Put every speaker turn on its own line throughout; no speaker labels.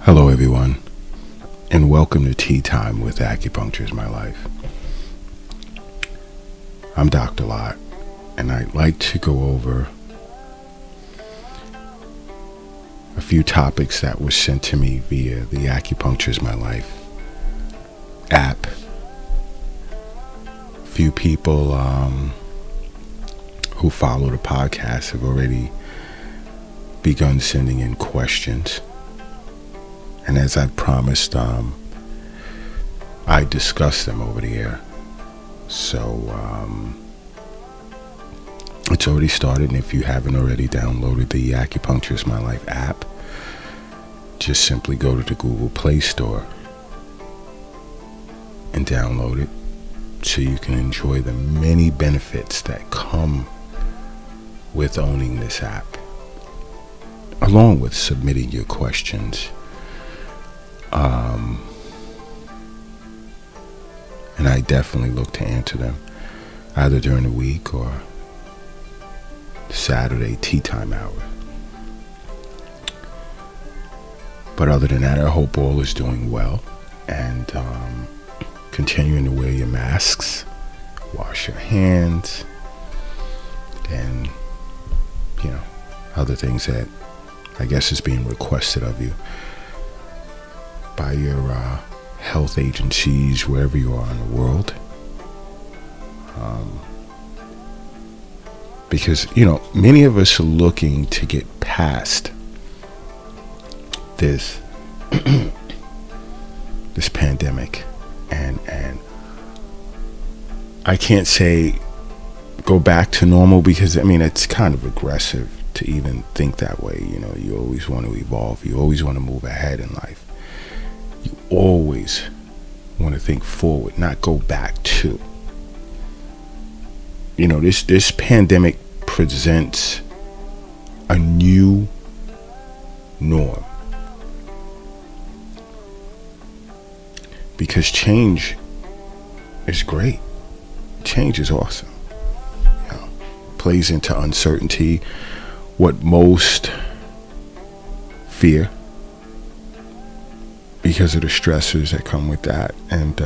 Hello everyone, and welcome to Tea Time with Acupuncture is My Life. I'm Dr. Lott, and I'd like to go over a few topics that were sent to me via the Acupuncture is My Life app. A few people who follow the podcast have already begun sending in questions. And as I promised, I discussed them over the air. So it's already started, and if you haven't already downloaded the Acupuncture is My Life app, just simply go to the Google Play Store and download it so you can enjoy the many benefits that come with owning this app, along with submitting your questions. And I definitely look to answer them either during the week or Saturday tea time hour. But other than that, I hope all is doing well and continuing to wear your masks, wash your hands, and other things that I guess is being requested of you by your health agencies wherever you are in the world, because many of us are looking to get past this this pandemic, and I can't say go back to normal, because it's kind of aggressive to even think that way. You always want to evolve, you always want to move ahead in life. You always want to think forward, not go back to. This pandemic presents a new norm, because change is great. Change is awesome. Plays into uncertainty, what most fear, because of the stressors that come with that. And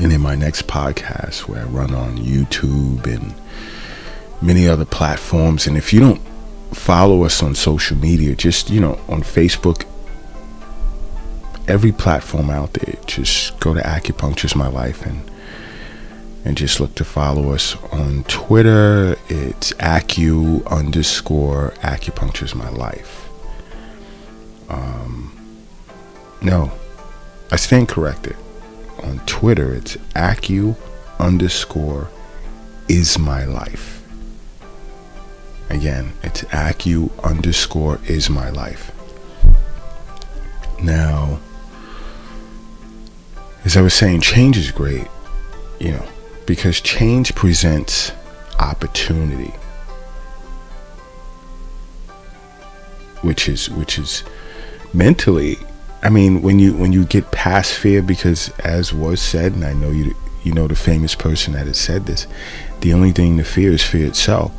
in my next podcast, where I run on YouTube and many other platforms, and if you don't follow us on social media, just on Facebook, every platform out there, just go to Acupuncture is My Life and just look to follow us. On Twitter, it's _Acupuncture is My Life. No, I stand corrected. On Twitter, it's _is my life. Again, it's _is my life. Now, as I was saying, change is great, because change presents opportunity, which is mentally, when you get past fear, because as was said, and I know you know the famous person that has said this, the only thing to fear is fear itself.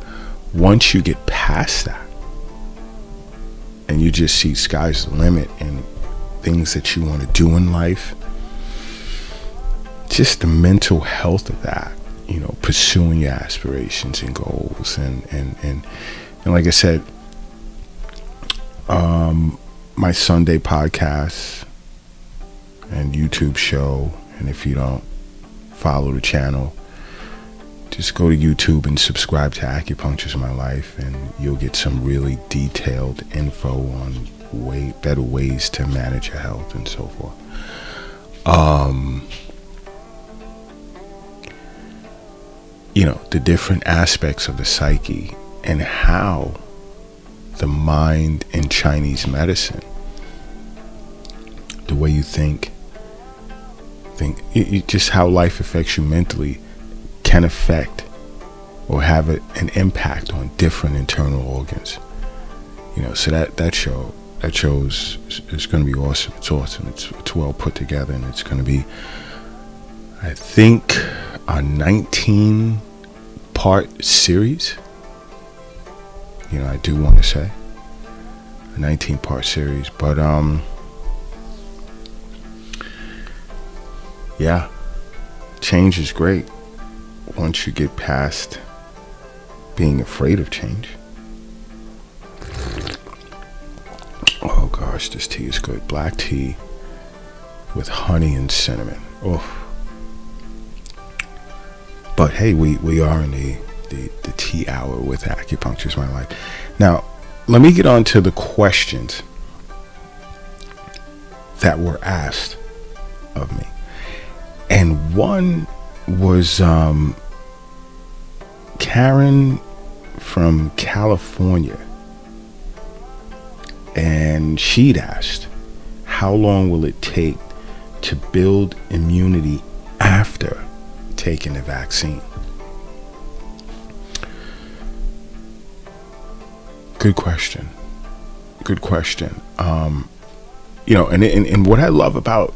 Once you get past that and you just see sky's the limit and things that you want to do in life, just the mental health of that, pursuing your aspirations and goals, and like I said, my Sunday podcast and YouTube show, and if you don't follow the channel, just go to YouTube and subscribe to Acupuncture is My Life, and you'll get some really detailed info on better ways to manage your health and so forth. The different aspects of the psyche and how the mind in Chinese medicine, the way you think, just how life affects you mentally, can affect or have an impact on different internal organs. So that show is going to be awesome. It's awesome. It's well put together, and it's going to be, I think, a 19-part series. I do want to say a 19-part series. But yeah, change is great once you get past being afraid of change. Oh gosh, this tea is good. Black tea with honey and cinnamon. Oh. But hey, we are in the tea hour with Acupuncture is my life. Now, let me get on to the questions that were asked of me. And one was Karen from California. And she'd asked, how long will it take to build immunity after taking the vaccine? Good question. And what I love about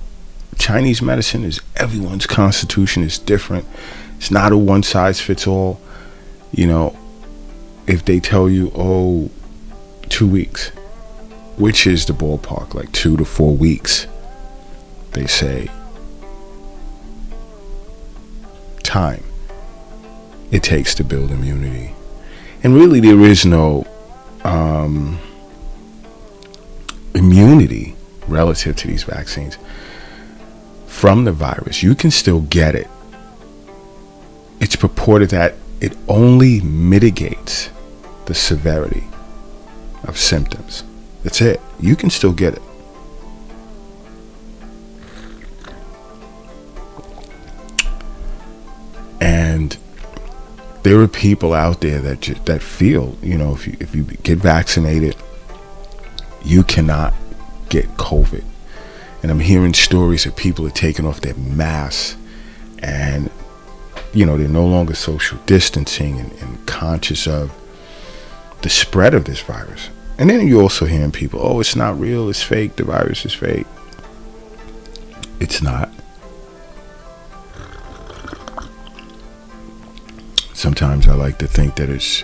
Chinese medicine is everyone's constitution is different. It's not a one size fits all. If they tell you, 2 weeks, which is the ballpark, like 2 to 4 weeks, they say time it takes to build immunity. And really there is no immunity relative to these vaccines from the virus. You can still get it. It's purported that it only mitigates the severity of symptoms. That's it. You can still get it. And there are people out there that feel, if you get vaccinated, you cannot get COVID. And I'm hearing stories of people are taking off their masks and, they're no longer social distancing and conscious of the spread of this virus. And then you're also hearing people, it's not real, it's fake, the virus is fake. It's not. Sometimes I like to think that it's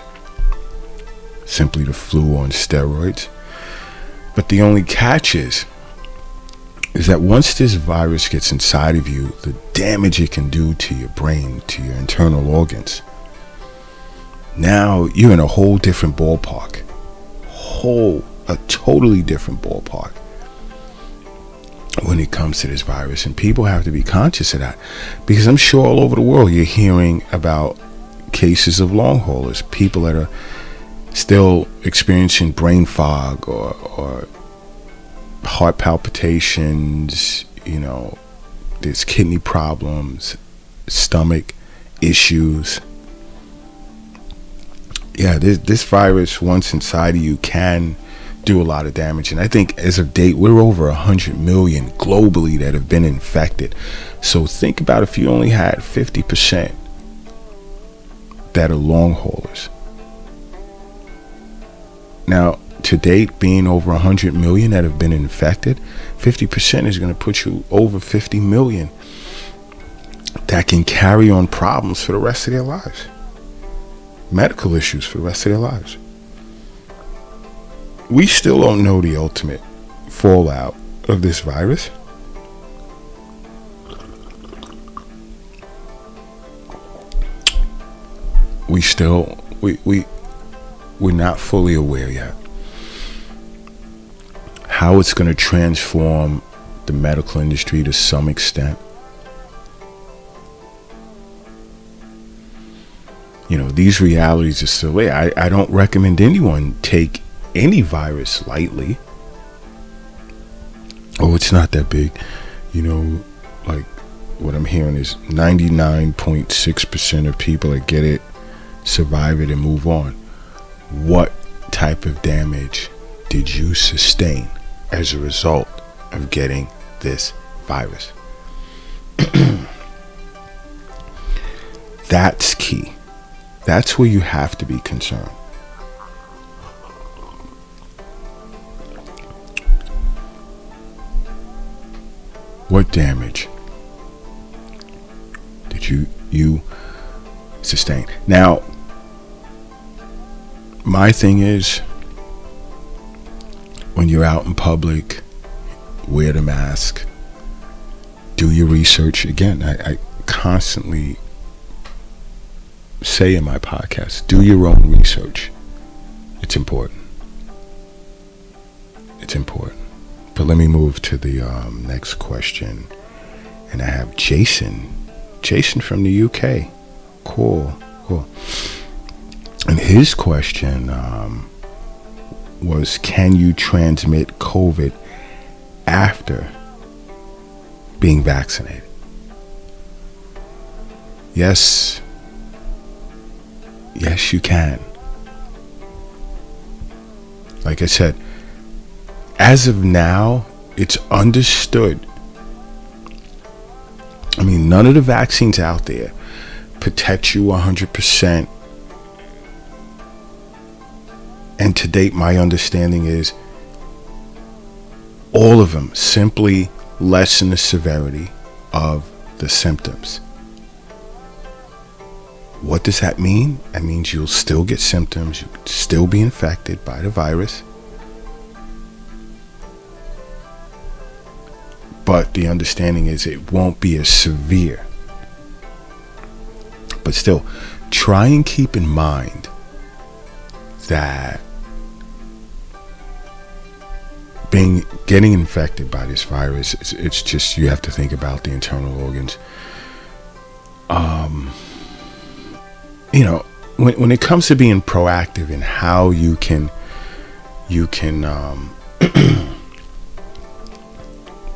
simply the flu on steroids. But the only catch is that once this virus gets inside of you, the damage it can do to your brain, to your internal organs, now you're in a whole different ballpark. A totally different ballpark when it comes to this virus. And people have to be conscious of that, because I'm sure all over the world you're hearing about cases of long haulers, people that are still experiencing brain fog or heart palpitations, there's kidney problems, stomach issues. Yeah, this virus, once inside of you, can do a lot of damage. And I think as of date, we're over 100 million globally that have been infected. So think about if you only had 50% that are long haulers. Now, to date, being over 100 million that have been infected, 50% is going to put you over 50 million that can carry on problems for the rest of their lives. Medical issues for the rest of their lives. We still don't know the ultimate fallout of this virus. We're not fully aware yet how it's going to transform the medical industry to some extent. These realities are still there. I don't recommend anyone take any virus lightly. It's not that big. Like what I'm hearing is 99.6% of people that get it survive it and move on. What type of damage did you sustain as a result of getting this virus? That's key. That's where you have to be concerned. What damage did you sustain? Now, my thing is, when you're out in public, wear the mask, do your research. Again, I constantly say in my podcast, do your own research. It's important. It's important. But let me move to the next question. And I have Jason. Jason from the UK. Cool. And his question was, can you transmit COVID after being vaccinated? Yes. Yes, you can. Like I said, as of now, it's understood. I mean, none of the vaccines out there protect you 100%. And to date, my understanding is all of them simply lessen the severity of the symptoms. What does that mean? That means you'll still get symptoms. You'll still be infected by the virus. But the understanding is it won't be as severe. But still, try and keep in mind that getting infected by this virus, it's just, you have to think about the internal organs. When it comes to being proactive in how you can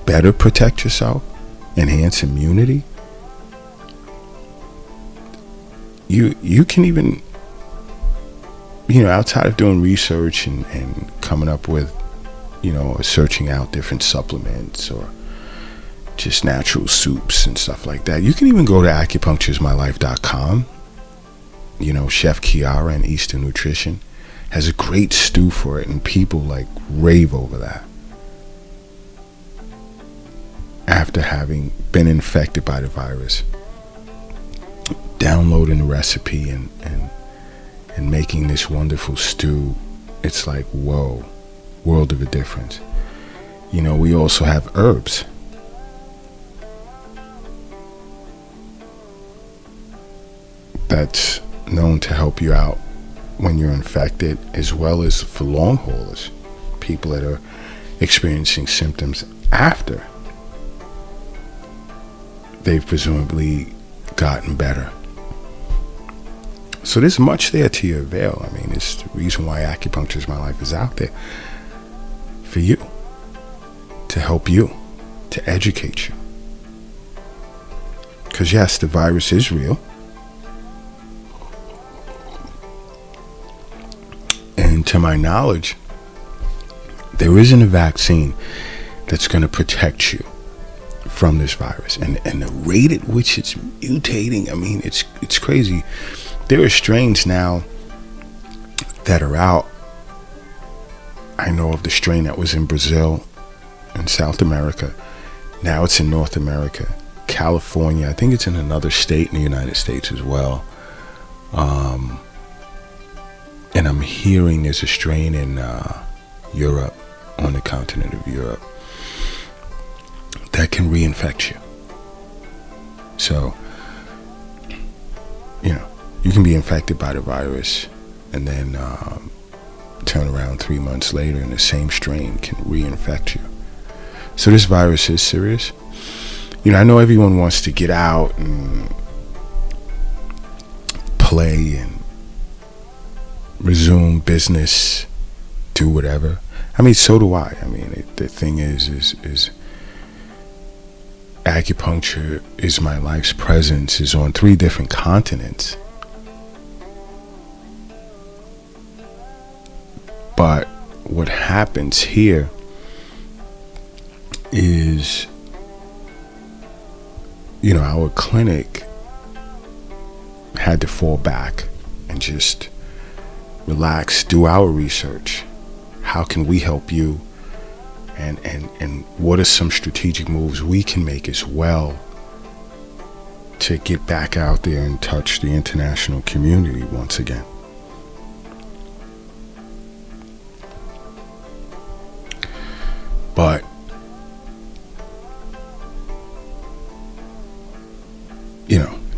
better protect yourself, enhance immunity, you can even, outside of doing research and coming up with, searching out different supplements or just natural soups and stuff like that. You can even go to acupuncturesmylife.com. Chef Kiara and Eastern Nutrition has a great stew for it, and people rave over that after having been infected by the virus. Downloading the recipe and making this wonderful stew, it's like, whoa, world of a difference. We also have herbs. That's known to help you out when you're infected, as well as for long haulers, people that are experiencing symptoms after they've presumably gotten better. So there's much there to your avail. I mean, it's the reason why Acupuncture is My Life is out there for you, to help you, to educate you. Because yes, the virus is real. And to my knowledge, there isn't a vaccine that's going to protect you from this virus. And the rate at which it's mutating, I mean, it's crazy. There are strains now that are out. I know of the strain that was in Brazil and South America. Now it's in North America, California. I think it's in another state in the United States as well. And I'm hearing there's a strain in Europe, on the continent of Europe, that can reinfect you. So, you can be infected by the virus and then turn around 3 months later and the same strain can reinfect you. So this virus is serious. I know everyone wants to get out and play and resume business, do whatever. I mean, so do I. I mean, the thing is Acupuncture is My Life's presence is on 3 different continents. But what happens here is, our clinic had to fall back and just relax, do our research. How can we help you? And what are some strategic moves we can make as well to get back out there and touch the international community once again? But,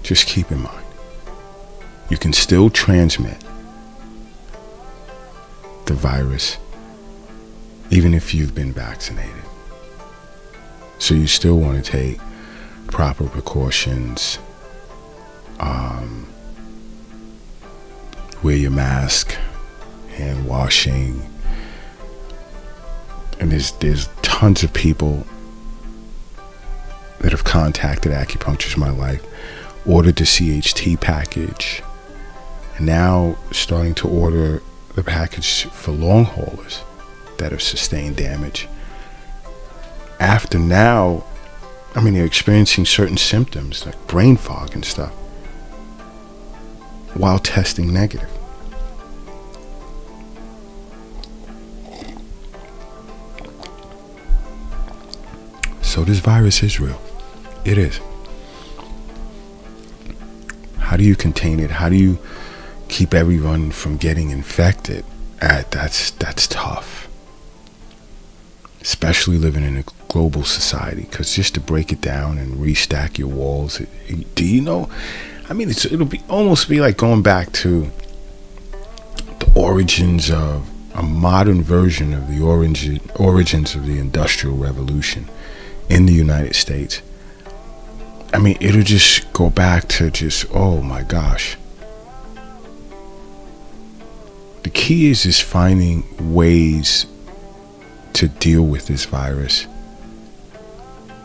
just keep in mind, you can still transmit the virus even if you've been vaccinated. So you still want to take proper precautions, wear your mask, hand washing, and there's tons of people that have contacted Acupuncture My Life, ordered the CHT package, and now starting to order the package for long haulers that have sustained damage. After now, they're experiencing certain symptoms like brain fog and stuff while testing negative. So this virus is real. It is. How do you contain it? How do you keep everyone from getting infected? That's tough. Especially living in a global society. Because just to break it down and restack your walls, do you know? It'll almost be like going back to the origins of a modern version of the origins of the Industrial Revolution in the United States. It'll just go back to oh my gosh. The key is finding ways to deal with this virus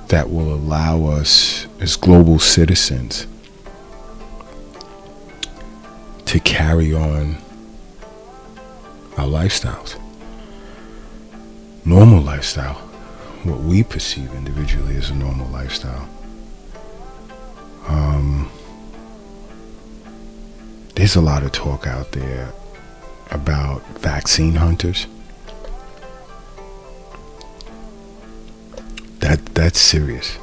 that will allow us as global citizens to carry on our lifestyles. Normal lifestyle. What we perceive individually as a normal lifestyle. There's a lot of talk out there about vaccine hunters. That's serious.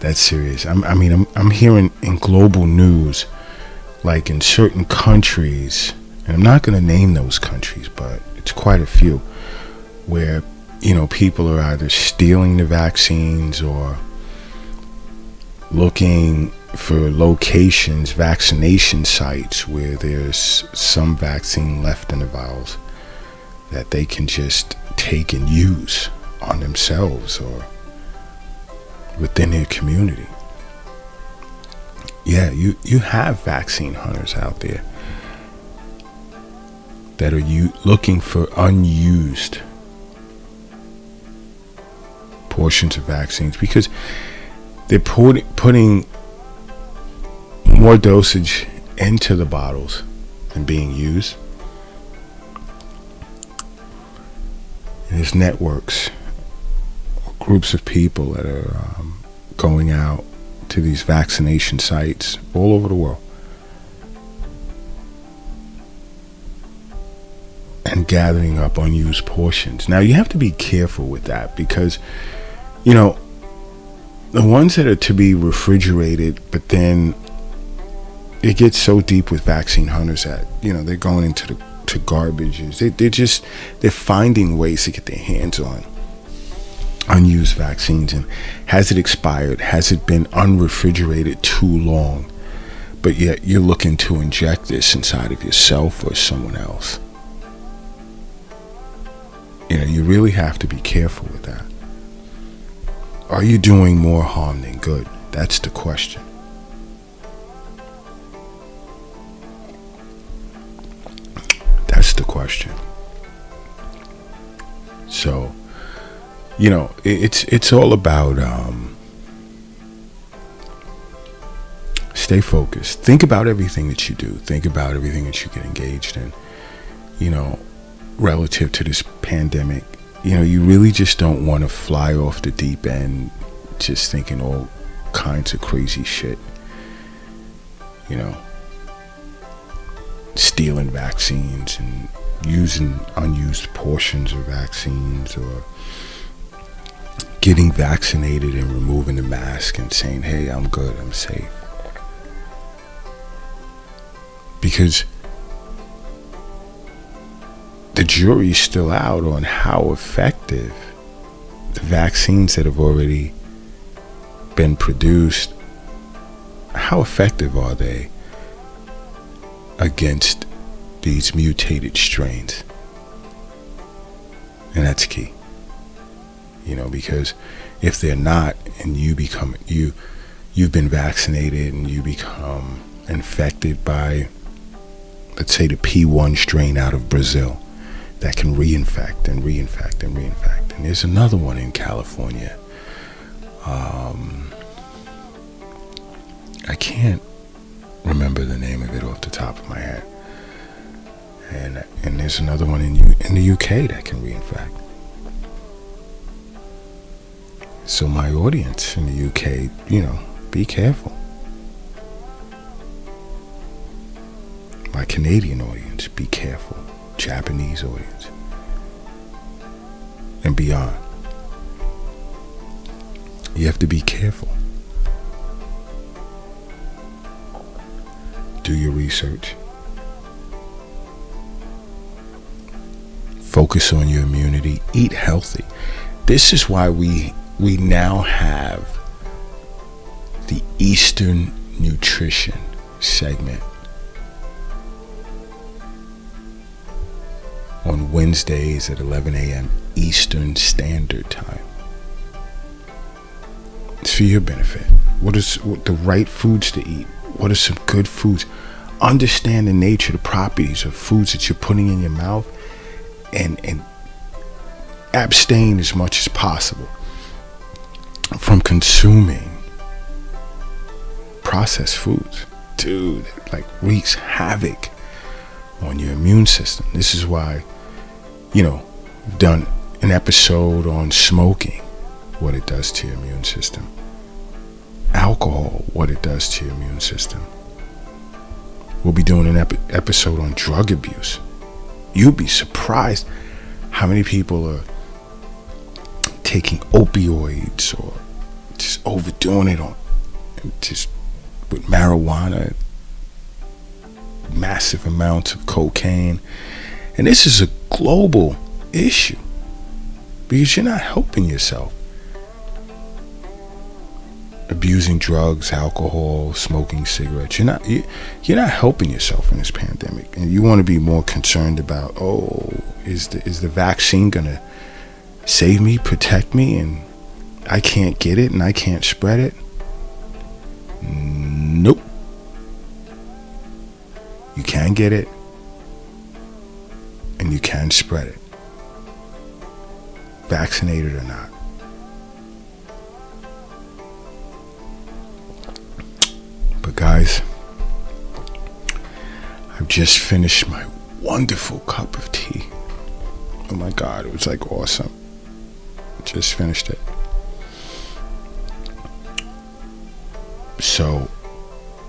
That's serious. I'm hearing in global news, like in certain countries, and I'm not going to name those countries, but it's quite a few, where people are either stealing the vaccines or looking for locations, vaccination sites where there's some vaccine left in the vials that they can just take and use on themselves or within their community. Yeah, you have vaccine hunters out there that are looking for unused portions of vaccines because they're putting more dosage into the bottles than being used. And there's networks, groups of people that are going out to these vaccination sites all over the world and gathering up unused portions. Now you have to be careful with that because, the ones that are to be refrigerated, but then it gets so deep with vaccine hunters that, they're going into to garbages. They're finding ways to get their hands on unused vaccines. And has it expired? Has it been unrefrigerated too long? But yet you're looking to inject this inside of yourself or someone else. You really have to be careful with that. Are you doing more harm than good? That's the question. That's the question. So, it's all about stay focused. Think about everything that you do. Think about everything that you get engaged in. Relative to this pandemic, you really just don't want to fly off the deep end just thinking all kinds of crazy shit. Stealing vaccines and using unused portions of vaccines, or getting vaccinated and removing the mask and saying, hey, I'm good, I'm safe. Because the jury's still out on how effective the vaccines that have already been produced, how effective are they against these mutated strains? And that's key. Because if they're not, and you've been vaccinated and you become infected by, let's say, the P1 strain out of Brazil, that can reinfect and reinfect and reinfect. And there's another one in California. I can't remember the name of it off the top of my head. And there's another one in the UK that can reinfect. So my audience in the UK, be careful. My Canadian audience, be careful. Japanese audience, and beyond. You have to be careful. Do your research. Focus on your immunity. Eat healthy. This is why we now have the Eastern Nutrition segment on Wednesdays at 11 a.m. Eastern Standard Time. It's for your benefit. What the right foods to eat? What are some good foods? Understand the nature, the properties of foods that you're putting in your mouth, and abstain as much as possible from consuming processed foods. Dude, like, wreaks havoc on your immune system. This is why, we've done an episode on smoking, what it does to your immune system. Alcohol, what it does to your immune system. We'll be doing an episode on drug abuse. You'll be surprised how many people are taking opioids or just overdoing it just with marijuana, massive amounts of cocaine. And this is a global issue because you're not helping yourself. Abusing drugs, alcohol, smoking cigarettes, you're not helping yourself in this pandemic. And you want to be more concerned about, is the vaccine gonna save me, protect me, and I can't get it and I can't spread it? Nope. You can get it and you can spread it, vaccinated or not. But guys, I've just finished my wonderful cup of tea. Oh my God, it was like awesome. Just finished it. So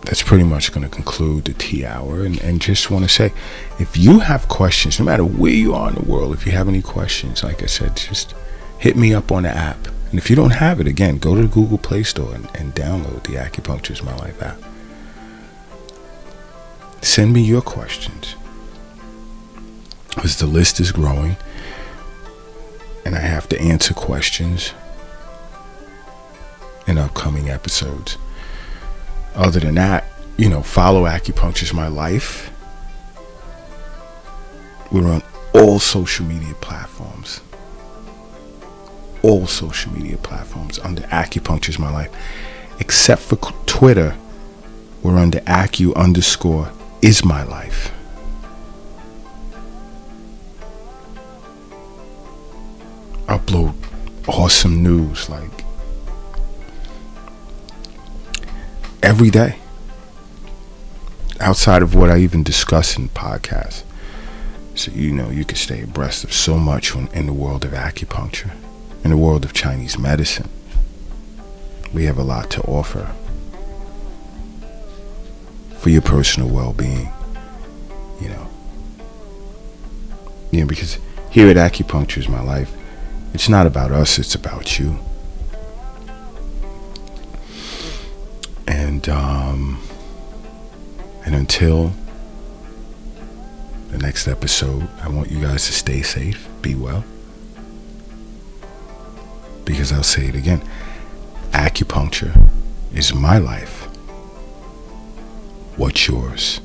that's pretty much going to conclude the tea hour. And just want to say, if you have questions, no matter where you are in the world, if you have any questions, like I said, just hit me up on the app. And if you don't have it, again, go to the Google Play Store and download the Acupuncture is My Life app. Send me your questions, because the list is growing and I have to answer questions in upcoming episodes. Other than that, follow Acupuncture is My Life. We're on all social media platforms. All social media platforms under Acupuncture is My Life, except for Twitter. We're under Acu_is_my_life. Upload awesome news like every day, outside of what I even discuss in podcasts. So you can stay abreast of so much in the world of acupuncture. In the world of Chinese medicine, we have a lot to offer for your personal well-being, because here at Acupuncture is My Life, it's not about us, it's about you. And until the next episode, I want you guys to stay safe, be well, Because I'll say it again, acupuncture is my life. What's yours?